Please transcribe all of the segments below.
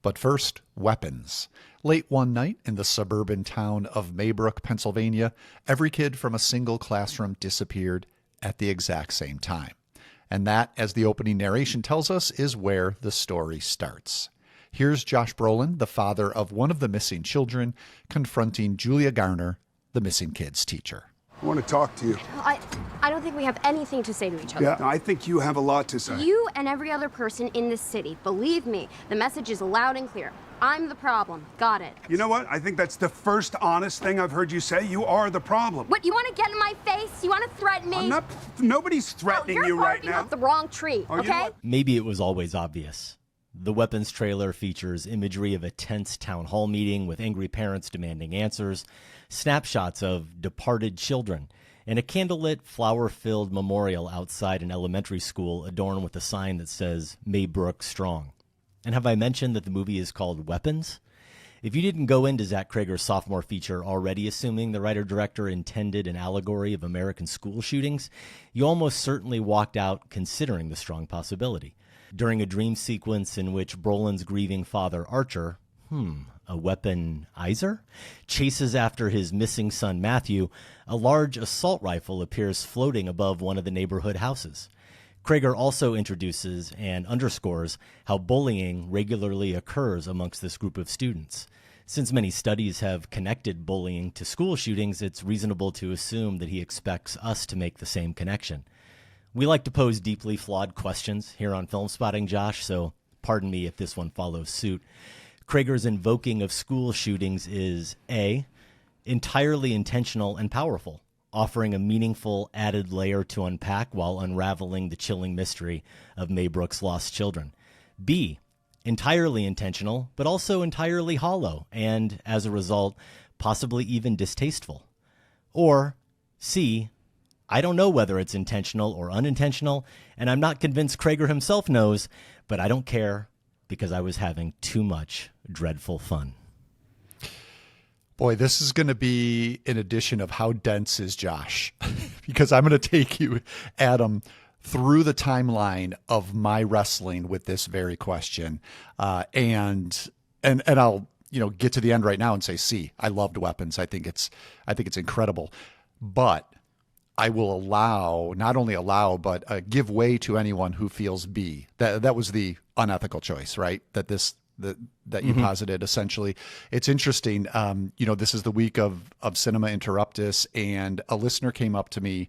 But first, weapons. Late one night in the suburban town of Maybrook, Pennsylvania, every kid from a single classroom disappeared at the exact same time. And that, as the opening narration tells us, is where the story starts. Here's Josh Brolin, the father of one of the missing children, confronting Julia Garner, the missing kid's teacher. I want to talk to you. I don't think we have anything to say to each other. Yeah, I think you have a lot to say. You and every other person in this city. Believe me, the message is loud and clear. I'm the problem. Got it. You know what? I think that's the first honest thing I've heard you say. You are the problem. What, you want to get in my face? You want to threaten me? Nobody's threatening you right now. You're barking up the wrong tree, Oh, okay? you know what? Maybe it was always obvious. The Weapons trailer features imagery of a tense town hall meeting with angry parents demanding answers, snapshots of departed children, and a candlelit, flower-filled memorial outside an elementary school adorned with a sign that says, Maybrook Strong. And have I mentioned that the movie is called Weapons? If you didn't go into Zach Cregger's sophomore feature already assuming the writer-director intended an allegory of American school shootings, you almost certainly walked out considering the strong possibility. During a dream sequence in which Brolin's grieving father, Archer, a weaponizer, chases after his missing son, Matthew, a large assault rifle appears floating above one of the neighborhood houses. Cregger also introduces and underscores how bullying regularly occurs amongst this group of students. Since many studies have connected bullying to school shootings, it's reasonable to assume that he expects us to make the same connection. We like to pose deeply flawed questions here on Filmspotting, Josh, so pardon me if this one follows suit. Cregger's invoking of school shootings is A, entirely intentional and powerful, offering a meaningful added layer to unpack while unraveling the chilling mystery of Maybrook's lost children. B, entirely intentional, but also entirely hollow, and as a result, possibly even distasteful. Or C, I don't know whether it's intentional or unintentional, and I'm not convinced Cregger himself knows, but I don't care because I was having too much dreadful fun. Boy, this is going to be an edition of How Dense is Josh? Because I'm going to take you, Adam, through the timeline of my wrestling with this very question. And I'll, get to the end right now and say, see, I loved Weapons. I think it's incredible. But I will not only allow, but give way to anyone who feels B. That was the unethical choice, right? That you posited, essentially. It's interesting. This is the week of Cinema Interruptus, and a listener came up to me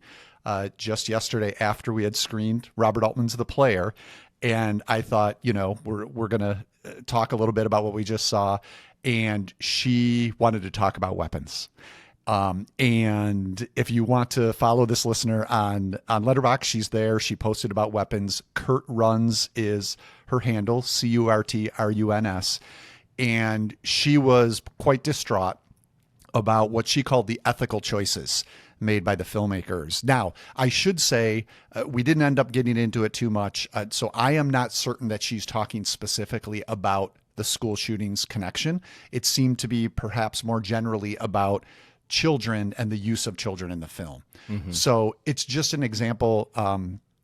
just yesterday after we had screened Robert Altman's The Player, and I thought, we're going to talk a little bit about what we just saw, and she wanted to talk about Weapons. And if you want to follow this listener on Letterboxd, she's there. She posted about Weapons. Kurt Runs is her handle, CurtRuns. And she was quite distraught about what she called the ethical choices made by the filmmakers. Now, I should say we didn't end up getting into it too much. So I am not certain that she's talking specifically about the school shootings connection. It seemed to be perhaps more generally about children and the use of children in the film. So it's just an example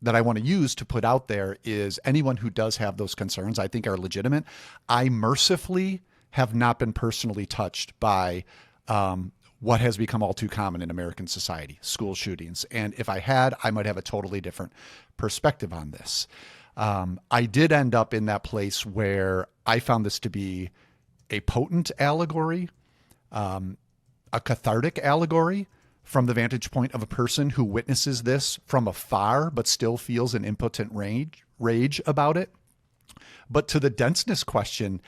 that I want to use to put out there is anyone who does have those concerns, I think are legitimate. I mercifully have not been personally touched by what has become all too common in American society, school shootings. And if I had, I might have a totally different perspective on this. I did end up in that place where I found this to be a potent allegory, a cathartic allegory from the vantage point of a person who witnesses this from afar, but still feels an impotent rage about it. But to the denseness question,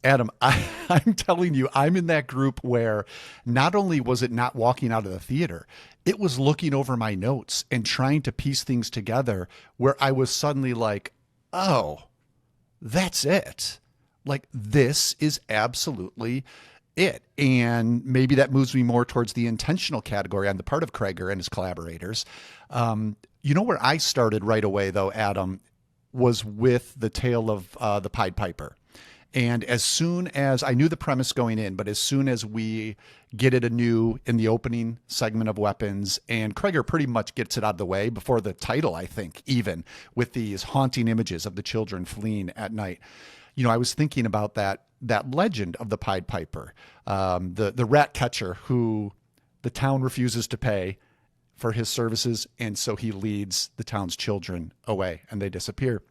Adam, I'm telling you, I'm in that group where not only was it not walking out of the theater, it was looking over my notes and trying to piece things together where I was suddenly like, oh, that's it. Like, this is absolutely it. And maybe that moves me more towards the intentional category on the part of Cregger and his collaborators. Where I started right away, though, Adam, was with the tale of the Pied Piper. And as soon as I knew the premise going in, but as soon as we get it anew in the opening segment of Weapons, and Cregger pretty much gets it out of the way before the title, I think, even with these haunting images of the children fleeing at night, I was thinking about that legend of the Pied Piper, the rat catcher who the town refuses to pay for his services, and so he leads the town's children away, and they disappear.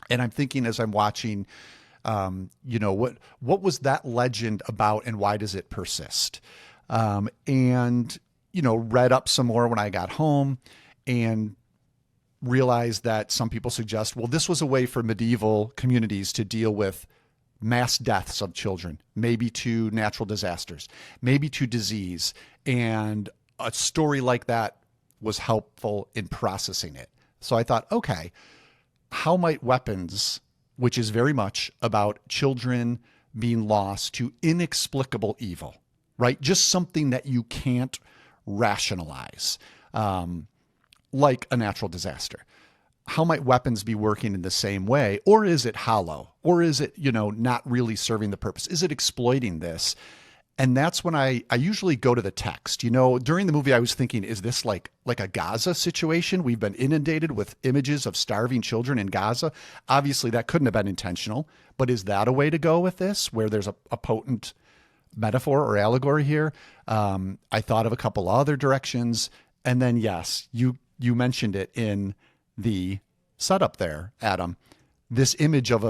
And I'm thinking as I'm watching, what was that legend about, and why does it persist? And read up some more when I got home, and realized that some people suggest, well, this was a way for medieval communities to deal with mass deaths of children, maybe to natural disasters, maybe to disease. And a story like that was helpful in processing it. So I thought, okay, how might weapons, which is very much about children being lost to inexplicable evil, right? Just something that you can't rationalize, like a natural disaster. How might weapons be working in the same way? Or is it hollow? Or is it, not really serving the purpose? Is it exploiting this? And that's when I usually go to the text. During the movie, I was thinking, is this like a Gaza situation? We've been inundated with images of starving children in Gaza. Obviously, that couldn't have been intentional. But is that a way to go with this, where there's a potent metaphor or allegory here? I thought of a couple other directions. And then, yes, you mentioned it in the setup there, Adam, this image of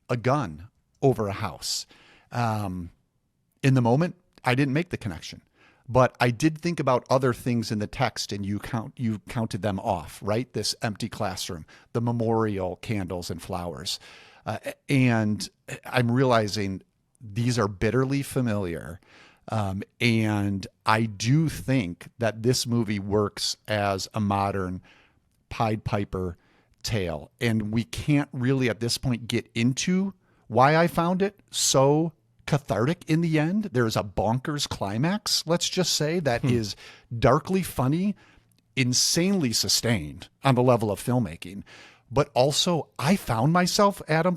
a gun over a house. In the moment, I didn't make the connection, but I did think about other things in the text, and you counted them off, right? This empty classroom, the memorial candles and flowers. And I'm realizing these are bitterly familiar. And I do think that this movie works as a modern Pied Piper tale. And we can't really at this point get into why I found it so cathartic in the end. There's a bonkers climax, let's just say, that is darkly funny, insanely sustained on the level of filmmaking. But also, I found myself, Adam,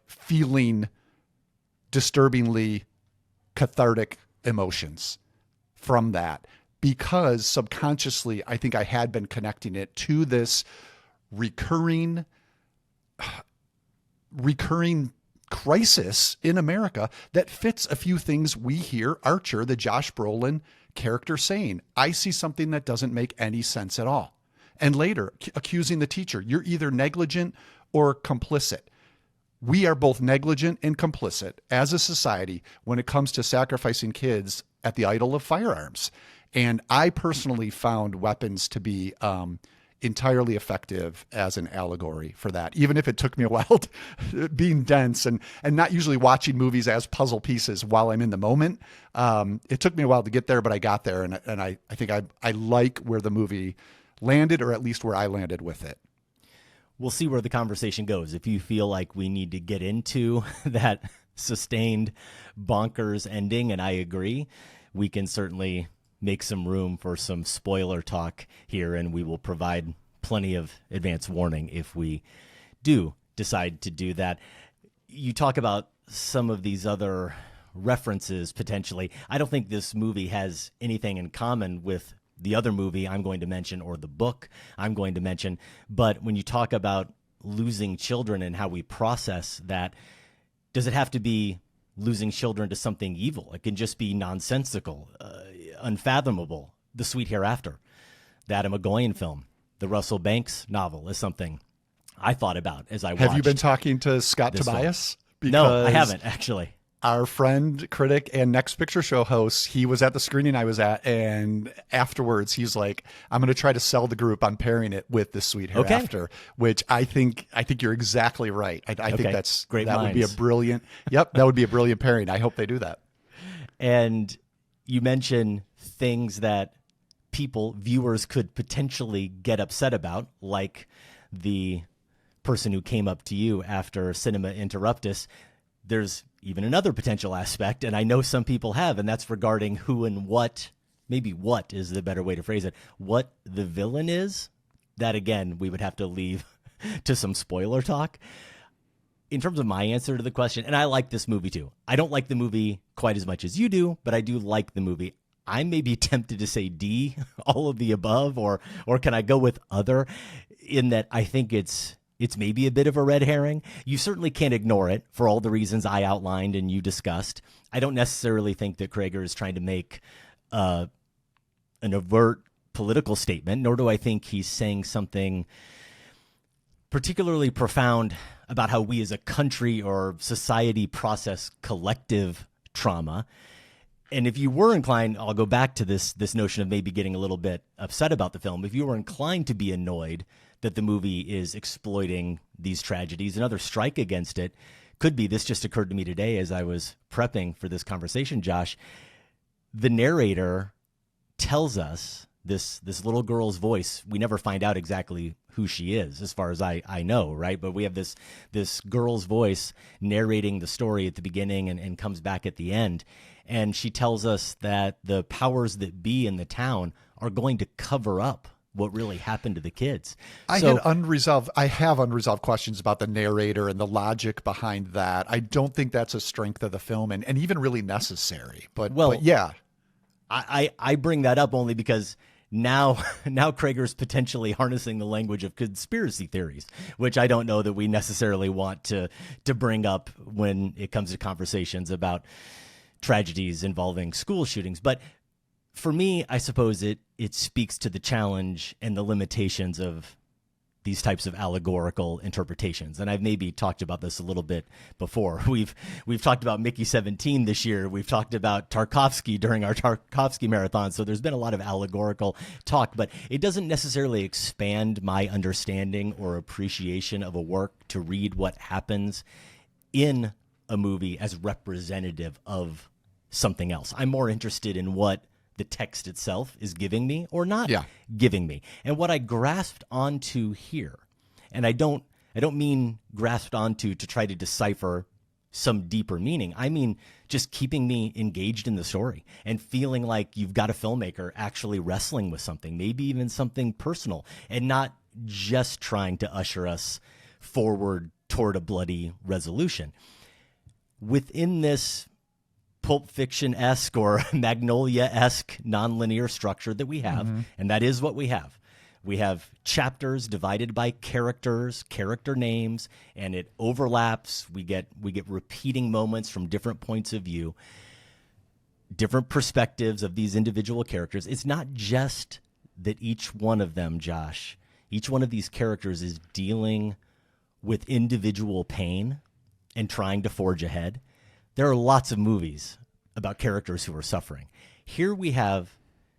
feeling disturbingly cathartic emotions from that, because subconsciously, I think I had been connecting it to this recurring crisis in America that fits a few things we hear Archer, the Josh Brolin character, saying. I see something that doesn't make any sense at all. And later, accusing the teacher, you're either negligent or complicit. We are both negligent and complicit as a society when it comes to sacrificing kids at the idol of firearms. And I personally found weapons to be entirely effective as an allegory for that, even if it took me a while being dense and not usually watching movies as puzzle pieces while I'm in the moment. It took me a while to get there, but I got there. And I think I like where the movie landed, or at least where I landed with it. We'll see where the conversation goes. If you feel like we need to get into that sustained bonkers ending, and I agree, we can certainly make some room for some spoiler talk here, and we will provide plenty of advance warning if we do decide to do that. You talk about some of these other references potentially. I don't think this movie has anything in common with the other movie I'm going to mention or the book I'm going to mention, but when you talk about losing children and how we process that, does it have to be losing children to something evil? It can just be nonsensical, unfathomable. The Sweet Hereafter, the Adam McGoyan film, the Russell Banks novel is something I thought about as I watched. Have you been talking to Scott Tobias? No, I haven't, actually. Our friend, critic, and Next Picture Show host, he was at the screening I was at, and afterwards he's like, I'm going to try to sell the group on pairing it with The Sweet Hereafter, which I think you're exactly right. I think that's great. That minds. Would be a brilliant, that would be a brilliant pairing. I hope they do that. And you mention things that viewers could potentially get upset about, like the person who came up to you after Cinema Interruptus. There's even another potential aspect, and I know some people have, and that's regarding who and what, maybe what is the better way to phrase it, what the villain is. That, again, we would have to leave to some spoiler talk. In terms of my answer to the question, and I like this movie too. I don't like the movie quite as much as you do, but I do like the movie. I may be tempted to say D, all of the above, or can I go with other, in that I think it's It's maybe a bit of a red herring. You certainly can't ignore it for all the reasons I outlined and you discussed. I don't necessarily think that Cregger is trying to make an overt political statement, nor do I think he's saying something particularly profound about how we as a country or society process collective trauma. And if you were inclined, I'll go back to this notion of maybe getting a little bit upset about the film. If you were inclined to be annoyed that the movie is exploiting these tragedies, another strike against it could be, this just occurred to me today as I was prepping for this conversation, Josh, the narrator tells us this little girl's voice. We never find out exactly who she is, as far as I know, right? But we have this girl's voice narrating the story at the beginning and comes back at the end. And she tells us that the powers that be in the town are going to cover up what really happened to the kids. I have unresolved questions about the narrator and the logic behind that. I don't think that's a strength of the film and even really necessary. But yeah. I bring that up only because now Cregger's potentially harnessing the language of conspiracy theories, which I don't know that we necessarily want to bring up when it comes to conversations about tragedies involving school shootings. But for me, I suppose it speaks to the challenge and the limitations of these types of allegorical interpretations. And I've maybe talked about this a little bit before. We've talked about Mickey 17 this year. We've talked about Tarkovsky during our Tarkovsky marathon. So there's been a lot of allegorical talk, but it doesn't necessarily expand my understanding or appreciation of a work to read what happens in a movie as representative of something else. I'm more interested in what the text itself is giving me or not giving me. And what I grasped onto here, and I don't mean grasped onto to try to decipher some deeper meaning. I mean just keeping me engaged in the story and feeling like you've got a filmmaker actually wrestling with something, maybe even something personal, and not just trying to usher us forward toward a bloody resolution. Within this Pulp Fiction-esque or Magnolia-esque nonlinear structure that we have, and that is what we have. We have chapters divided by characters, character names, and it overlaps. We get repeating moments from different points of view, different perspectives of these individual characters. It's not just that each one of them, Josh, each one of these characters is dealing with individual pain and trying to forge ahead. There are lots of movies about characters who are suffering. Here we have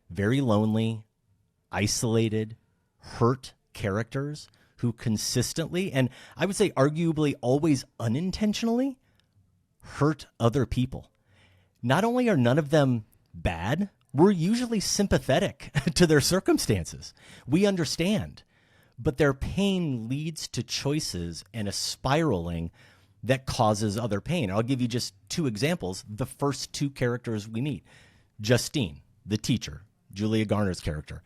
very lonely, isolated, hurt characters who consistently, and I would say arguably always unintentionally, hurt other people. Not only are none of them bad, we're usually sympathetic to their circumstances. We understand, but their pain leads to choices and a spiraling that causes other pain. I'll give you just two examples. The first two characters we meet, Justine, the teacher, Julia Garner's character.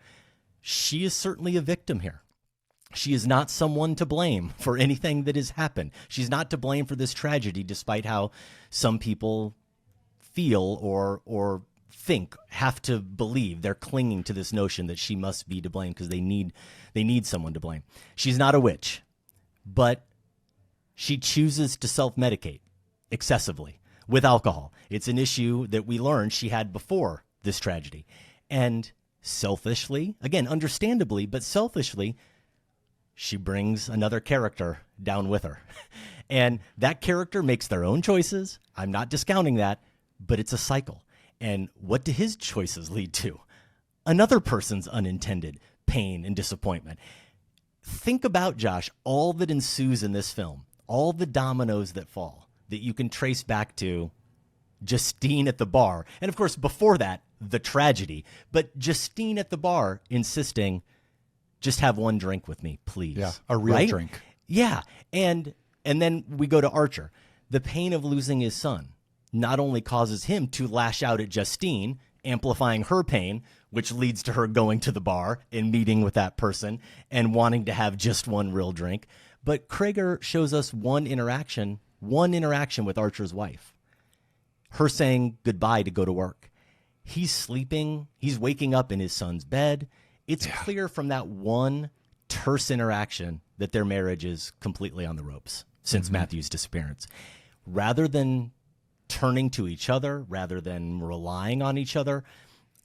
She is certainly a victim here. She is not someone to blame for anything that has happened. She's not to blame for this tragedy, despite how some people feel or think, have to believe. They're clinging to this notion that she must be to blame because they need someone to blame. She's not a witch, but she chooses to self-medicate excessively with alcohol. It's an issue that we learned she had before this tragedy. And selfishly, again, understandably, but selfishly, she brings another character down with her. And that character makes their own choices. I'm not discounting that, but it's a cycle. And what do his choices lead to? Another person's unintended pain and disappointment. Think about, Josh, all that ensues in this film. All the dominoes that fall that you can trace back to Justine at the bar. And of course, before that, the tragedy. But Justine at the bar insisting, just have one drink with me, please. Yeah, a real drink. Yeah. And then we go to Archer. The pain of losing his son not only causes him to lash out at Justine, amplifying her pain, which leads to her going to the bar and meeting with that person and wanting to have just one real drink. But Cregger shows us one interaction with Archer's wife. Her saying goodbye to go to work. He's sleeping. He's waking up in his son's bed. It's clear from that one terse interaction that their marriage is completely on the ropes since Matthew's disappearance. Rather than turning to each other, rather than relying on each other,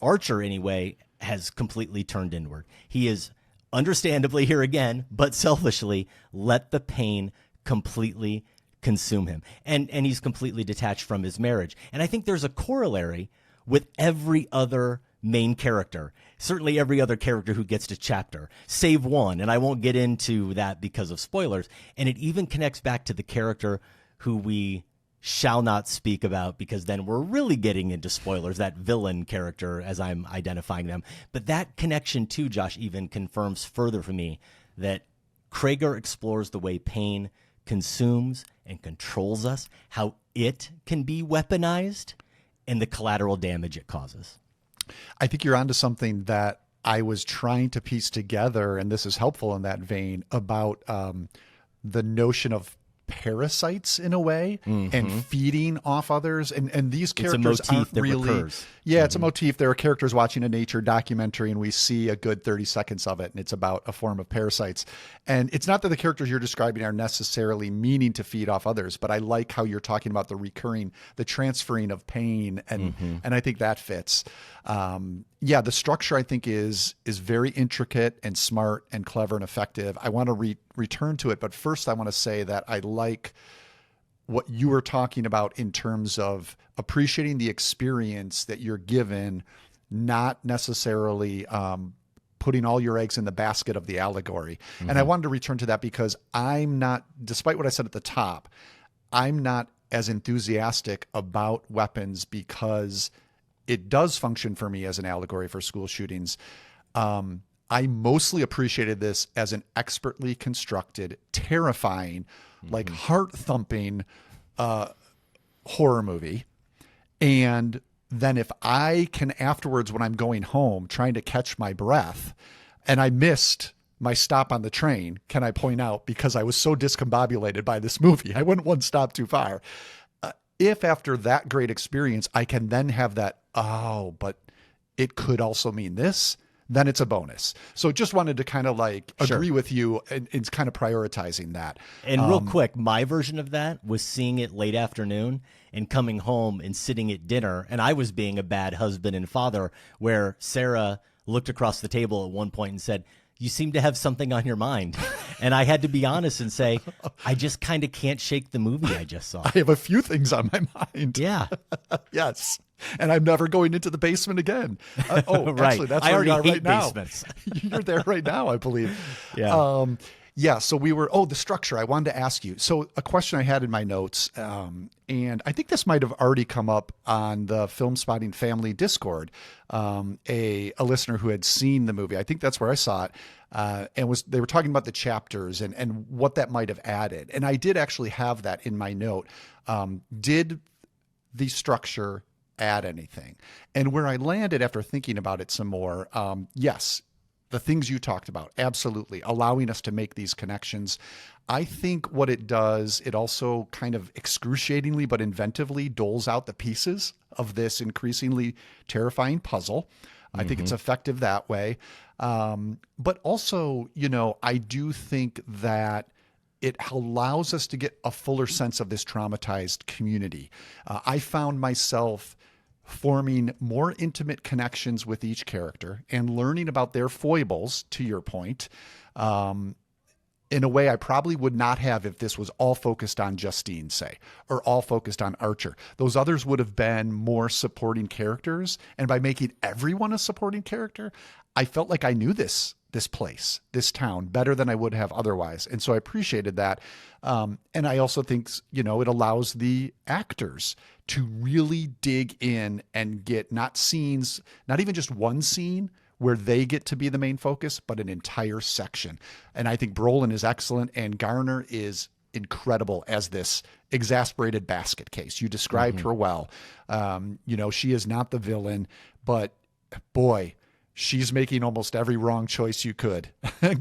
Archer, anyway, has completely turned inward. He is understandably here again, but selfishly, let the pain completely consume him. And he's completely detached from his marriage. And I think there's a corollary with every other main character, certainly every other character who gets to chapter, save one. And I won't get into that because of spoilers. And it even connects back to the character who we shall not speak about, because then we're really getting into spoilers, that villain character as I'm identifying them. But that connection too, Josh, even confirms further for me that Cregger explores the way pain consumes and controls us, how it can be weaponized, and the collateral damage it causes. I think you're onto something that I was trying to piece together, and this is helpful in that vein, about the notion of parasites in a way and feeding off others. And these characters aren't really, recurs. It's a motif. There are characters watching a nature documentary and we see a good 30 seconds of it, and it's about a form of parasites. And it's not that the characters you're describing are necessarily meaning to feed off others, but I like how you're talking about the transferring of pain, and I think that fits. The structure I think is very intricate and smart and clever and effective. I want to return to it, but first I want to say that I like what you were talking about in terms of appreciating the experience that you're given, not necessarily putting all your eggs in the basket of the allegory. And I wanted to return to that because I'm not, despite what I said at the top, I'm not as enthusiastic about weapons because it does function for me as an allegory for school shootings. I mostly appreciated this as an expertly constructed, terrifying, like heart-thumping horror movie. And then if I can afterwards, when I'm going home, trying to catch my breath, and I missed my stop on the train, can I point out, because I was so discombobulated by this movie, I went one stop too far. If after that great experience, I can then have that, but it could also mean this, then it's a bonus. So just wanted to kind of agree with you and kind of prioritizing that. And real quick, my version of that was seeing it late afternoon and coming home and sitting at dinner. And I was being a bad husband and father, where Sarah looked across the table at one point and said, "You seem to have something on your mind." And I had to be honest and say, I just kind of can't shake the movie I just saw. I have a few things on my mind. Yeah. Yes. And I'm never going into the basement again. Right. Actually, that's I where we are already hate right now. basements. You're there right now, I believe. Yeah. So we were, the structure. I wanted to ask you. So a question I had in my notes, and I think this might have already come up on the Filmspotting family Discord, a listener who had seen the movie. I think that's where I saw it. They were talking about the chapters and what that might have added. And I did actually have that in my note. Did the structure add anything? And where I landed after thinking about it some more, yes, the things you talked about, absolutely, allowing us to make these connections. I think what it does, it also kind of excruciatingly but inventively doles out the pieces of this increasingly terrifying puzzle. I think it's effective that way. But also, I do think that it allows us to get a fuller sense of this traumatized community. I found myself forming more intimate connections with each character and learning about their foibles, to your point, in a way I probably would not have if this was all focused on Justine, say, or all focused on Archer. Those others would have been more supporting characters. And by making everyone a supporting character, I felt like I knew this place, this town, better than I would have otherwise. And so I appreciated that. And I also think, it allows the actors to really dig in and get not scenes, not even just one scene where they get to be the main focus, but an entire section. And I think Brolin is excellent, and Garner is incredible as this exasperated basket case. You described her well. She is not the villain, but boy, she's making almost every wrong choice you could,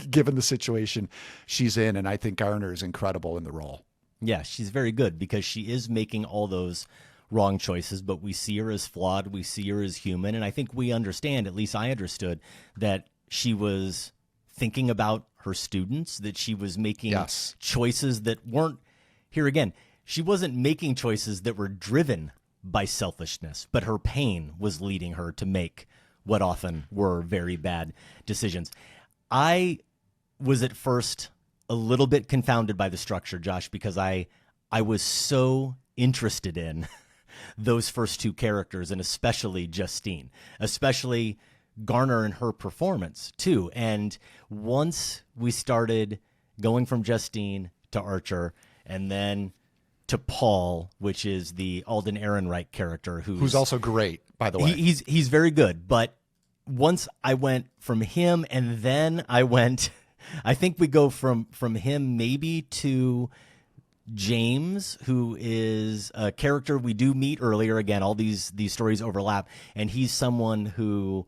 given the situation she's in. And I think Garner is incredible in the role. Yeah, she's very good because she is making all those wrong choices, but we see her as flawed. We see her as human. And I think we understand, at least I understood, that she was thinking about her students, that she was making Yes. choices that weren't, here again, she wasn't making choices that were driven by selfishness, but her pain was leading her to make what often were very bad decisions. I was at first a little bit confounded by the structure, Josh, because I was so interested in those first two characters, and especially Justine, especially Garner and her performance too. And once we started going from Justine to Archer and then to Paul, which is the Alden Ehrenreich character, who's also great, by the way. He's very good. But once I went from him, and then I think we go from him maybe to James, who is a character we do meet earlier. Again, all these stories overlap, and he's someone who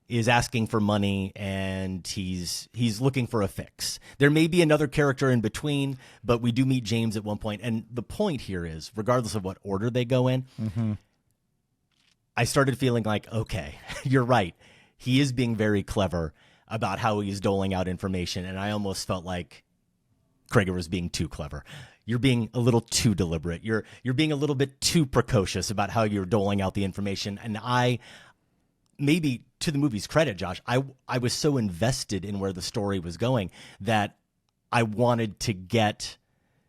is asking for money, and he's looking for a fix. There may be another character in between, but we do meet James at one point. And the point here is, regardless of what order they go in, I started feeling like, okay, you're right. He is being very clever about how he's doling out information, and I almost felt like Cregger was being too clever. You're being a little too deliberate. You're being a little bit too precocious about how you're doling out the information. And maybe to the movie's credit, Josh, I was so invested in where the story was going that I wanted to get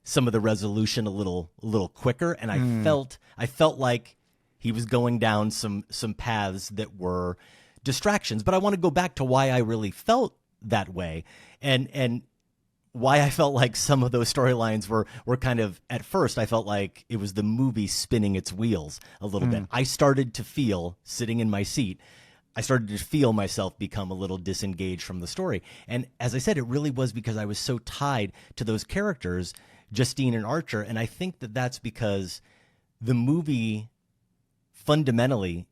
some of the resolution a little quicker, and I felt like he was going down some paths that were distractions. But I want to go back to why I really felt that way, and why I felt like some of those storylines were kind of, at first, I felt like it was the movie spinning its wheels a little bit. I started to feel, sitting in my seat, I started to feel myself become a little disengaged from the story. And as I said, it really was because I was so tied to those characters, Justine and Archer. And I think that that's because the movie fundamentally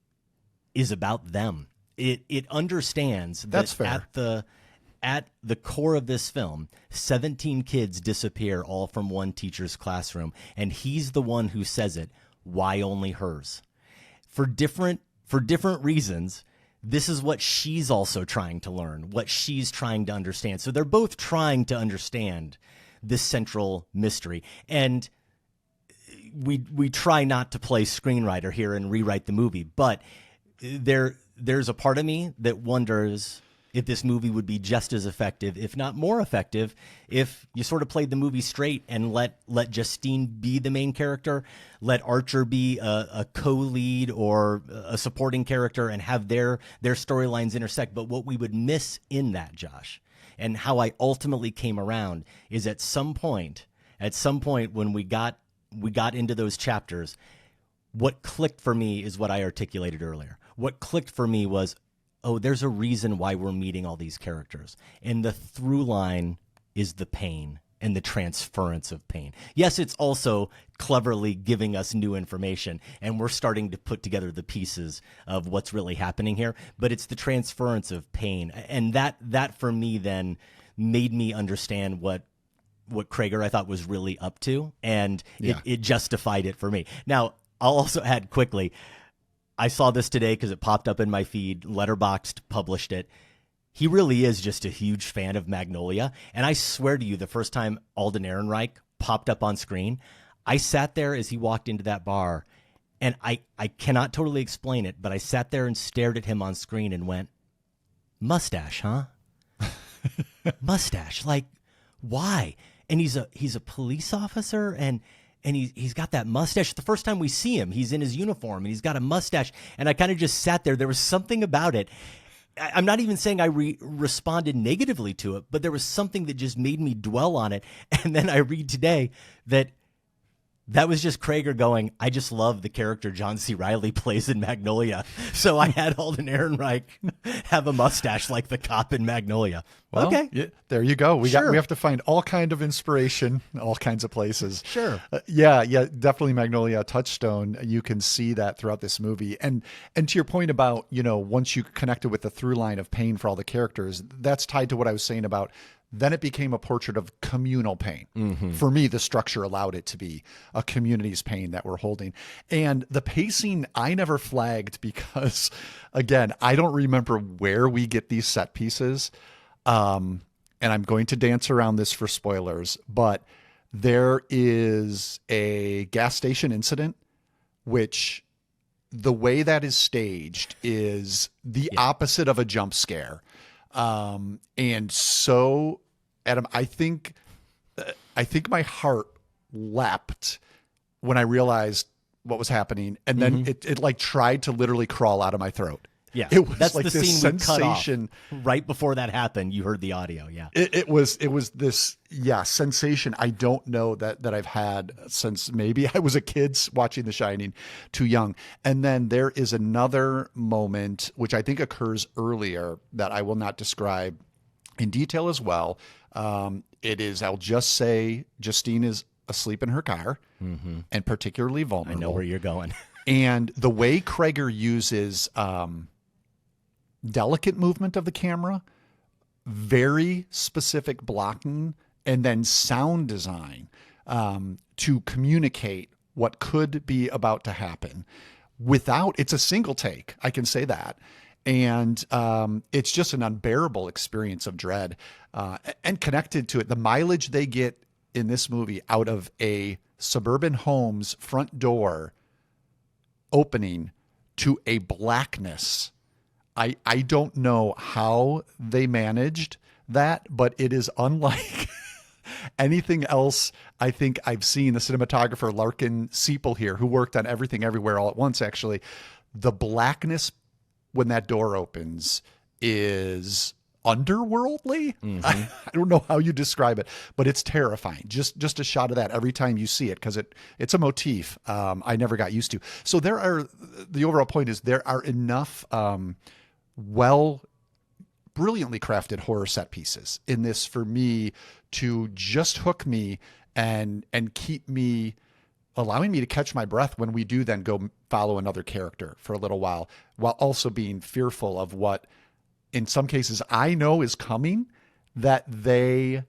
is about them. It understands that That's fair. At the core of this film, 17 kids disappear all from one teacher's classroom, and he's the one who says it. Why only hers? For different reasons, this is what she's also trying to learn, what she's trying to understand. So they're both trying to understand this central mystery. And we try not to play screenwriter here and rewrite the movie, but there's a part of me that wonders if this movie would be just as effective, if not more effective, if you sort of played the movie straight and let Justine be the main character, let Archer be a co-lead or a supporting character, and have their storylines intersect. But what we would miss in that, Josh, and how I ultimately came around, is at some point when we got into those chapters, what clicked for me is what I articulated earlier. What clicked for me was, oh, there's a reason why we're meeting all these characters. And the through line is the pain and the transference of pain. Yes, it's also cleverly giving us new information, and we're starting to put together the pieces of what's really happening here, but it's the transference of pain. And that for me then made me understand what Cregger, I thought, was really up to, and it justified it for me. Now, I'll also add quickly, I saw this today because it popped up in my feed. Letterboxd published it. He really is just a huge fan of Magnolia. And I swear to you, the first time Alden Ehrenreich popped up on screen, I sat there as he walked into that bar, and I cannot totally explain it, but I sat there and stared at him on screen and went, mustache, huh? Mustache. Like, why? And he's a police officer, and he's got that mustache. The first time we see him, he's in his uniform, and he's got a mustache. And I kind of just sat there. There was something about it. I'm not even saying I responded negatively to it, but there was something that just made me dwell on it. And then I read today that was just Cregger going, I just love the character John C. Reilly plays in Magnolia. So I had Alden Ehrenreich have a mustache like the cop in Magnolia. Well, okay. Yeah, there you go. We Sure. we have to find all kind of inspiration, all kinds of places. Sure. Yeah, definitely Magnolia touchstone. You can see that throughout this movie. And to your point about, once you connected with the through line of pain for all the characters, that's tied to what I was saying about, then it became a portrait of communal pain. For me, the structure allowed it to be a community's pain that we're holding. And the pacing, I never flagged because, again, I don't remember where we get these set pieces. And and I'm going to dance around this for spoilers, but there is a gas station incident, which the way that is staged is the opposite of a jump scare. And so, Adam, I think my heart leapt when I realized what was happening, and then it like tried to literally crawl out of my throat. Yeah, it was that's like the this scene we cut off. sensation. Right before that happened, you heard the audio. Yeah, It was this sensation I don't know that I've had since maybe I was a kid watching The Shining, too young. And then there is another moment which I think occurs earlier that I will not describe in detail as well. It is, I'll just say, Justine is asleep in her car, and particularly vulnerable. I know where you're going. And the way Cregger uses delicate movement of the camera, very specific blocking, and then sound design to communicate what could be about to happen. It's a single take, I can say that. And it's just an unbearable experience of dread. And connected to it, the mileage they get in this movie out of a suburban home's front door opening to a blackness. I don't know how they managed that, but it is unlike anything else I think I've seen. The cinematographer Larkin Siepel here, who worked on Everything Everywhere All at Once, actually, the blackness when that door opens is underworldly. I don't know how you describe it, but it's terrifying. Just a shot of that every time you see it, because it's a motif I never got used to. So the overall point is there are enough brilliantly crafted horror set pieces in this for me to just hook me and keep me, allowing me to catch my breath when we do then go follow another character for a little while also being fearful of what in some cases I know is coming that they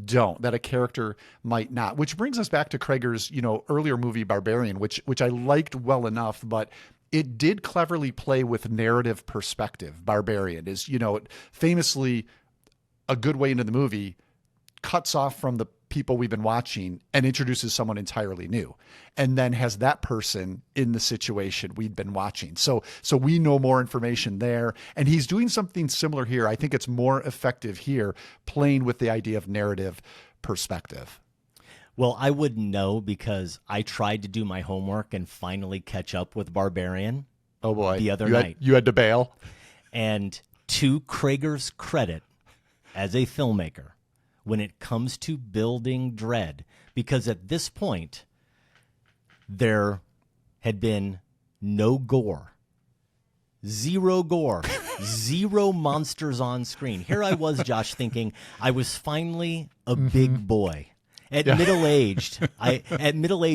don't, that a character might not, which brings us back to Cregger's, earlier movie Barbarian, which I liked well enough, but it did cleverly play with narrative perspective. Barbarian is, famously a good way into the movie cuts off from the people we've been watching and introduces someone entirely new, and then has that person in the situation we'd been watching. So we know more information there, and he's doing something similar here. I think it's more effective here, playing with the idea of narrative perspective. Well, I wouldn't know because I tried to do my homework and finally catch up with Barbarian. Oh boy. The other night. You had to bail. And to Cregger's credit as a filmmaker, when it comes to building dread, because at this point, there had been no gore, zero monsters on screen. Here I was, Josh, thinking I was finally a big boy. At middle age,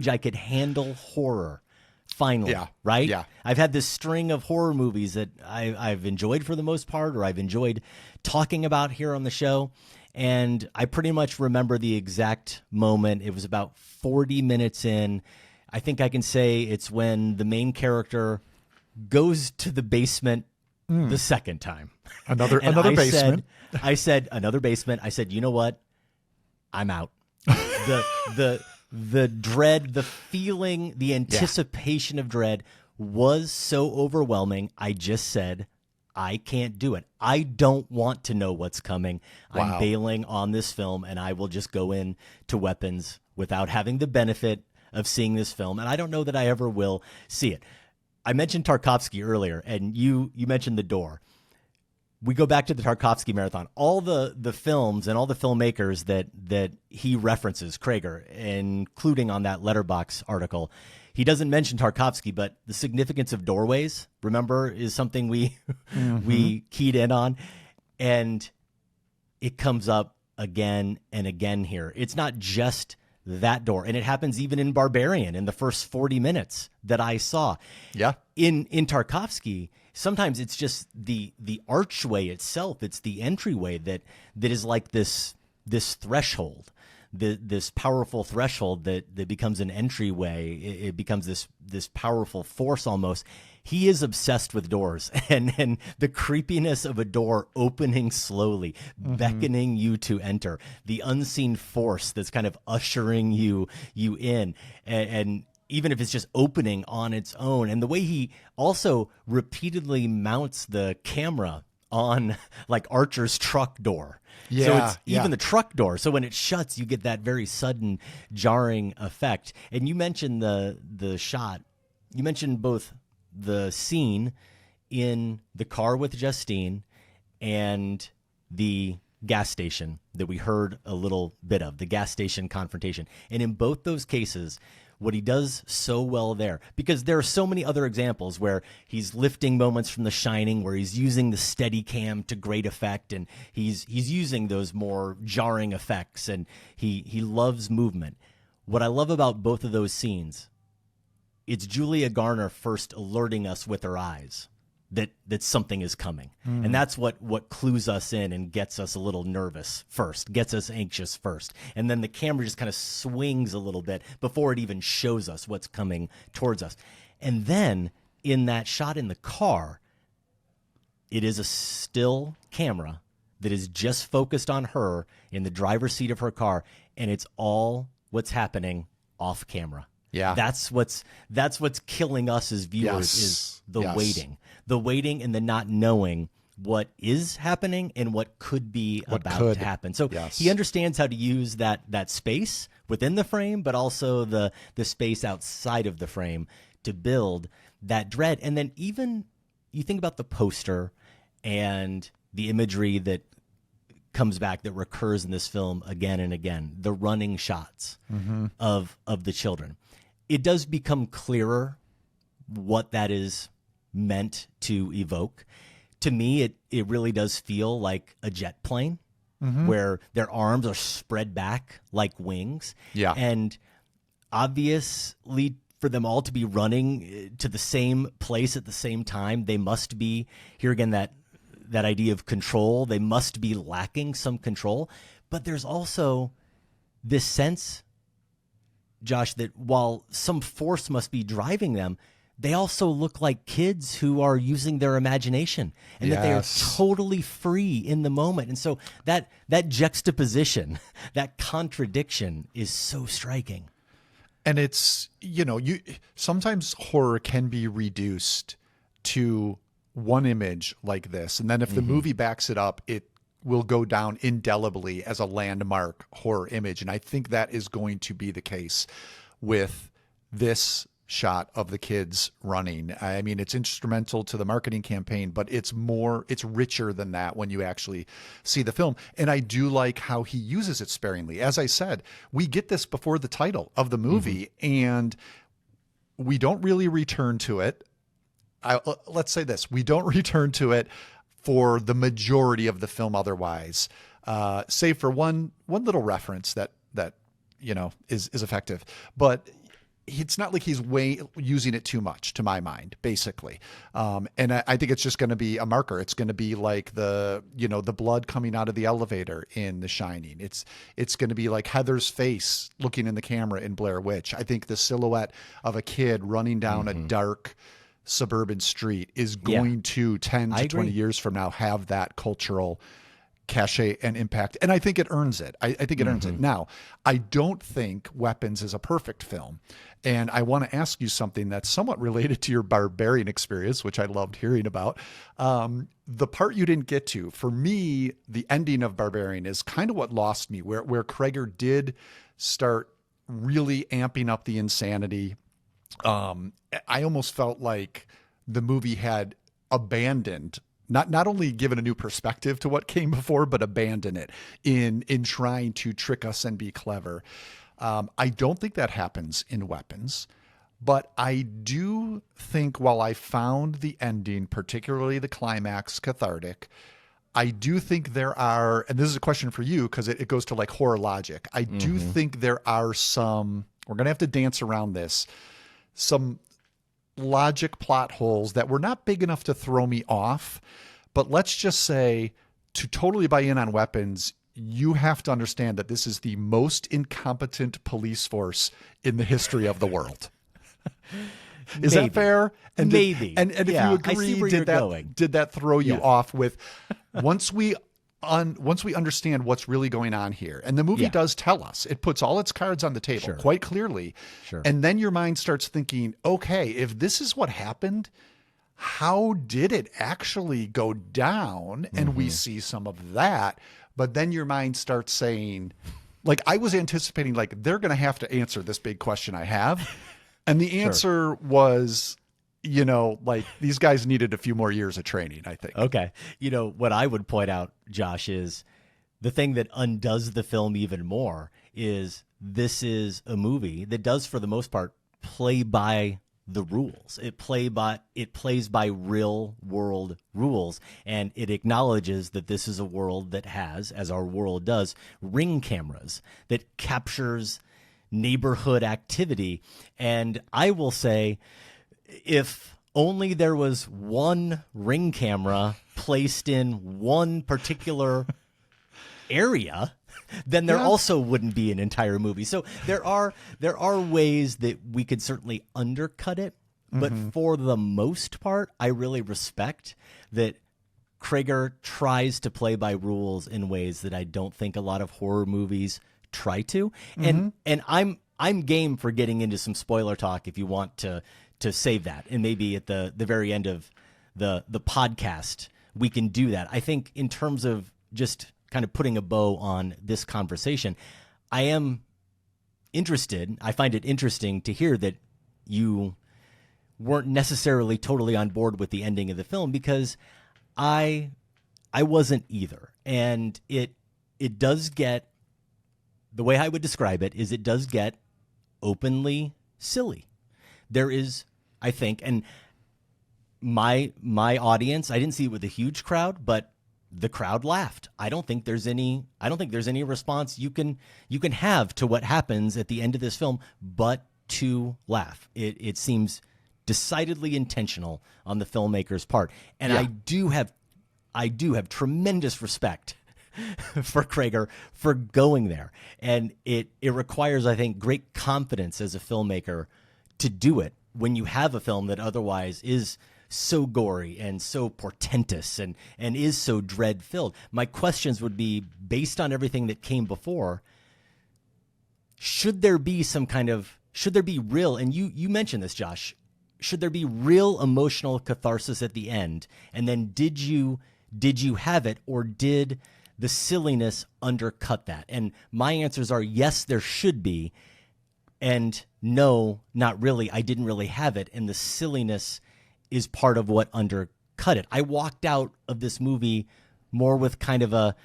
I could handle horror. Finally, right? Yeah. I've had this string of horror movies that I've enjoyed for the most part, or I've enjoyed talking about here on the show. And I pretty much remember the exact moment. It was about 40 minutes in. I think I can say it's when the main character goes to the basement the second time. Another basement. I said, another basement. I said, you know what? I'm out. The dread, the feeling, the anticipation of dread was so overwhelming. I just said, I can't do it. I don't want to know what's coming. Wow. I'm bailing on this film, and I will just go in to Weapons without having the benefit of seeing this film. And I don't know that I ever will see it. I mentioned Tarkovsky earlier, and you mentioned The Door. We go back to the Tarkovsky marathon. All the films and all the filmmakers that he references, Cregger, including on that Letterboxd article, he doesn't mention Tarkovsky, but the significance of doorways, remember, is something we we keyed in on, and it comes up again and again here. It's not just that door, and it happens even in Barbarian in the first 40 minutes that I saw. Yeah. In Tarkovsky, sometimes it's just the archway itself. It's the entryway that is like this threshold this powerful threshold that becomes an entryway. It becomes this powerful force almost. He is obsessed with doors and the creepiness of a door opening slowly, beckoning you to enter, the unseen force that's kind of ushering you in, and even if it's just opening on its own. And the way he also repeatedly mounts the camera on like Archer's truck door. Yeah, so it's even the truck door. So when it shuts, you get that very sudden jarring effect. And you mentioned the shot. You mentioned both the scene in the car with Justine and the gas station that we heard a little bit of, the gas station confrontation. And in both those cases, what he does so well there, because there are so many other examples where he's lifting moments from The Shining, where he's using the steady cam to great effect, and he's using those more jarring effects, and he loves movement. What I love about both of those scenes, it's Julia Garner first alerting us with her eyes that something is coming. And that's what clues us in and gets us a little nervous first, gets us anxious first. And then the camera just kind of swings a little bit before it even shows us what's coming towards us. And then in that shot in the car, it is a still camera that is just focused on her in the driver's seat of her car, and it's all what's happening off camera. Yeah. That's what's killing us as viewers is the waiting and the not knowing what is happening and what could be about to happen. So he understands how to use that space within the frame, but also the space outside of the frame to build that dread. And then even you think about the poster and the imagery that comes back, that recurs in this film again and again, the running shots of the children. It does become clearer what that is meant to evoke. To me, it really does feel like a jet plane where their arms are spread back like wings. Yeah. And obviously for them all to be running to the same place at the same time, they must be, here again, that idea of control, they must be lacking some control. But there's also this sense, Josh, that while some force must be driving them, they also look like kids who are using their imagination, and that they are totally free in the moment. And so that juxtaposition, that contradiction is so striking. And it's, sometimes horror can be reduced to one image like this. And then if the movie backs it up, it will go down indelibly as a landmark horror image. And I think that is going to be the case with this shot of the kids running. I mean, it's instrumental to the marketing campaign, but it's richer than that when you actually see the film. And I do like how he uses it sparingly. As I said, we get this before the title of the movie, and we don't really return to it. Let's say this, we don't return to it for the majority of the film otherwise, save for one little reference that is effective. But it's not like he's using it too much, to my mind, basically. And I think it's just going to be a marker. It's going to be like the blood coming out of the elevator in The Shining. It's going to be like Heather's face looking in the camera in Blair Witch. I think the silhouette of a kid running down a dark suburban street is going to 10 to 20 years from now have that cultural cachet and impact. And I think it earns it. I think it earns it. Now, I don't think Weapons is a perfect film. And I want to ask you something that's somewhat related to your Barbarian experience, which I loved hearing about. The part you didn't get to, for me, the ending of Barbarian is kind of what lost me, where Cregger did start really amping up the insanity. I almost felt like the movie had abandoned, not only given a new perspective to what came before, but abandon it in trying to trick us and be clever. I don't think that happens in Weapons, but I do think while I found the ending, particularly the climax, cathartic, I do think there are, and this is a question for you because it goes to like horror logic. I do think there are some, we're going to have to dance around this, some logic plot holes that were not big enough to throw me off. But let's just say, to totally buy in on Weapons, you have to understand that this is the most incompetent police force in the history of the world. Is that fair? And Maybe. And if Yeah, you I see agree, where you're going. did that throw you Yeah. off with once we understand what's really going on here, and the movie Yeah. does tell us, it puts all its cards on the table Sure. quite clearly. Sure. And then your mind starts thinking, okay, if this is what happened, how did it actually go down? And we see some of that. But then your mind starts saying, like, I was anticipating, like, they're going to have to answer this big question I have. And the answer was, you know, like, these guys needed a few more years of training, I think. Okay. You know, what I would point out, Josh, is the thing that undoes the film even more is this is a movie that does, for the most part, play by the rules. It plays by real world rules, and it acknowledges that this is a world that has, as our world does, ring cameras that captures neighborhood activity. And I will say, if only there was one ring camera placed in one particular area, then there also wouldn't be an entire movie. So there are ways that we could certainly undercut it, but for the most part, I really respect that Cregger tries to play by rules in ways that I don't think a lot of horror movies try to. And I'm game for getting into some spoiler talk if you want to save that, and maybe at the very end of the podcast we can do that. I think in terms of just kind of putting a bow on this conversation, I am interested. I find it interesting to hear that you weren't necessarily totally on board with the ending of the film, because I wasn't either. And it does get, the way I would describe it is, it does get openly silly. There is, I think, and my audience, I didn't see it with a huge crowd, but the crowd laughed. I don't think there's any response you can have to what happens at the end of this film but to laugh. It seems decidedly intentional on the filmmaker's part. And I do have tremendous respect for Cregger for going there. And it requires, I think, great confidence as a filmmaker to do it when you have a film that otherwise is so gory and so portentous and is so dread-filled. My questions would be, based on everything that came before, should there be real, and you mentioned this, Josh, should there be real emotional catharsis at the end? And then did you have it, or did the silliness undercut that? And my answers are yes, there should be, and no, not really. I didn't really have it, and the silliness is part of what undercut it. I walked out of this movie more with kind of a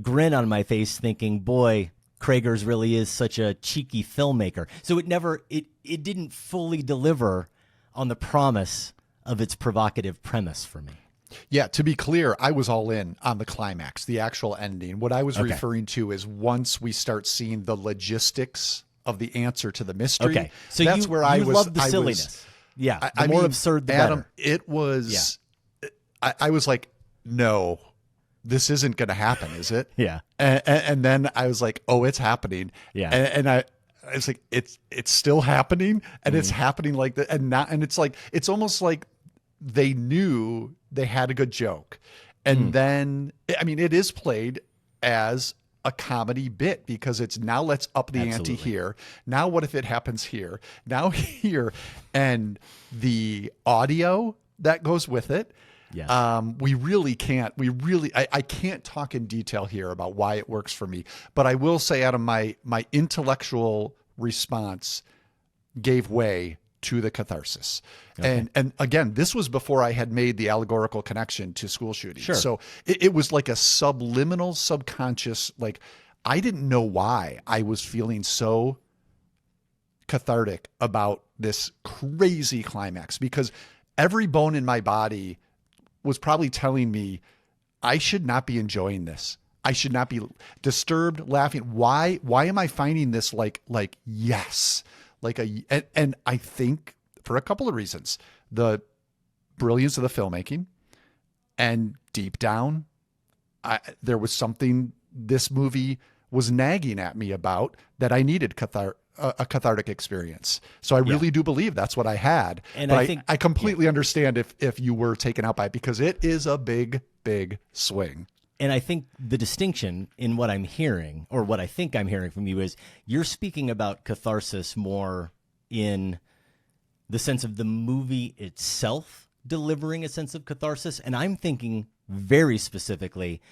grin on my face, thinking, boy, Cregger's really is such a cheeky filmmaker. So it didn't fully deliver on the promise of its provocative premise for me. Yeah, to be clear, I was all in on the climax, the actual ending. What I was referring to is once we start seeing the logistics of the answer to the mystery. Okay, so that's where I was. Love the silliness. Yeah, the more absurd, the Adam, better. It was. Yeah. I was like, no, this isn't going to happen, is it? Yeah. And then I was like, oh, it's happening. Yeah. And I was like, it's still happening, and it's happening like that, and it's like, it's almost like they knew they had a good joke, and then I mean, it is played as a comedy bit, because it's now let's up the ante here. Now what if it happens here? Now here, and the audio that goes with it. Yes. I can't talk in detail here about why it works for me, but I will say, Adam, my intellectual response gave way to the catharsis. Okay. And again, this was before I had made the allegorical connection to school shooting. Sure. So it was like a subliminal, subconscious, like, I didn't know why I was feeling so cathartic about this crazy climax, because every bone in my body was probably telling me I should not be enjoying this. I should not be disturbed, laughing. Why am I finding this like yes? And I think for a couple of reasons: the brilliance of the filmmaking, and deep down, there was something this movie was nagging at me about, that I needed a cathartic experience. So I really do believe that's what I had. And but I think I completely understand if you were taken out by it, because it is a big, big swing. And I think the distinction in what I'm hearing, or what I think I'm hearing from you, is you're speaking about catharsis more in the sense of the movie itself delivering a sense of catharsis. And I'm thinking very specifically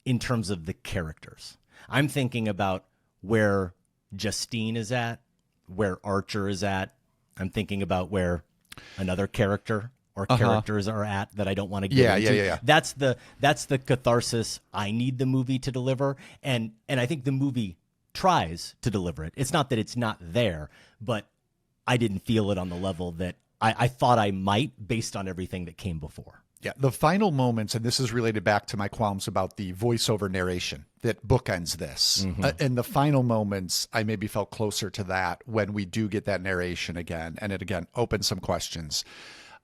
in terms of the characters. I'm thinking about where Justine is at, where Archer is at. I'm thinking about where another character or characters are at that I don't want to get into. Yeah. That's the catharsis I need the movie to deliver. And I think the movie tries to deliver it. It's not that it's not there, but I didn't feel it on the level that I thought I might based on everything that came before. Yeah, the final moments, and this is related back to my qualms about the voiceover narration that bookends this. And the final moments, I maybe felt closer to that when we do get that narration again. And it, again, opens some questions.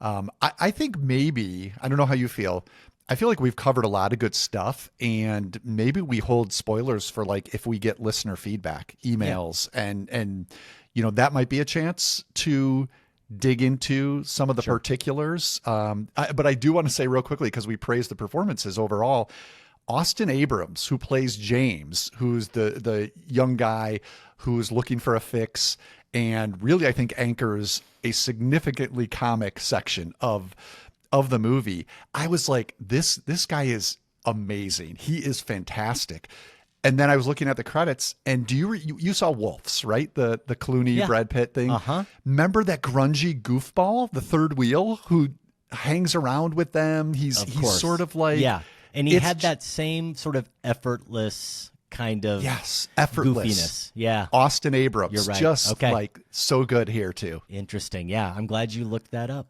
I think maybe, I don't know how you feel, I feel like we've covered a lot of good stuff, and maybe we hold spoilers for, like, if we get listener feedback, emails, and that might be a chance to dig into some of the particulars. But I do want to say real quickly, because we praised the performances overall, Austin Abrams, who plays James, who's the young guy who's looking for a fix, and really I think anchors a significantly comic section of the movie. I was like, this guy is amazing. He is fantastic. And then I was looking at the credits, and you saw Wolves, right? The Clooney Brad Pitt thing. Remember that grungy goofball, the third wheel, who hangs around with them? He's sort of like, and he had that same sort of effortless kind of effortless goofiness. Austin Abrams, you're right. Just like so good here too. Interesting. Yeah, I'm glad you looked that up.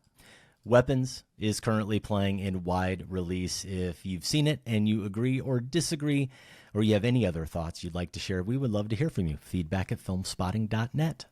Weapons is currently playing in wide release. If you've seen it and you agree or disagree, or you have any other thoughts you'd like to share, we would love to hear from you. Feedback@filmspotting.net.